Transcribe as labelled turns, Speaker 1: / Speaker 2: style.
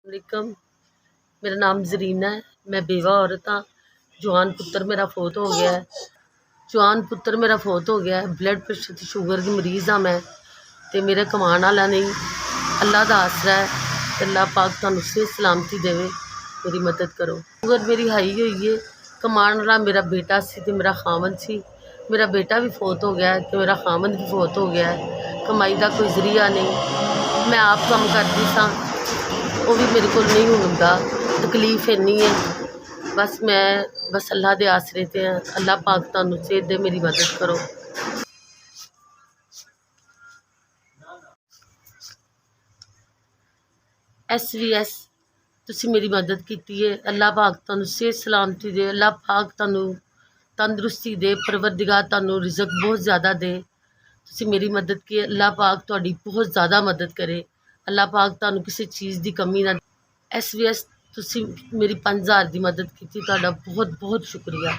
Speaker 1: वालेकुम। मेरा नाम ज़रीना है। मैं बेवा औरत हाँ। जवान पुत्र मेरा फौत हो गया है। ब्लड प्रेशर ते शुगर की मरीज़ हाँ मैं। तो मेरे कमान वाला नहीं, अल्लाह दा आसरा है। अल्लाह पाक तुहानू सेहत सलामती देवे। मेरी मदद करो। शुगर मेरी हाई हुई है। कमान वाला मेरा बेटा सी ते मेरा खामन सी। मेरा बेटा भी फौत हो गया है तो मेरा खामन भी फौत हो गया है। कमाई का कोई जरिया नहीं। मैं आप काम करती सा, वो भी मेरे को नहीं होंदा। तकलीफ इन्नी है। बस अल्लाह दे आसरे ते हैं। अल्लाह पाक तुहानू सेहत दे, मेरी मदद करो। SVS तुसी मेरी मदद की है। अल्लाह पाक तुहानू सेहत सलामती दे। अल्लाह पाक तुहानू तंदुरुस्ती दे। परवरदिगार तुहानू रिज़क बहुत ज़्यादा दे। तुसी मेरी मदद की। अल्लाह पाक तुहाडी बहुत ज़्यादा मदद करे। अल्लाह पाक तुहानू किसी चीज़ की कमी ना। SVS तुसी मेरी 5000 की मदद की, तुहाडा बहुत बहुत शुक्रिया।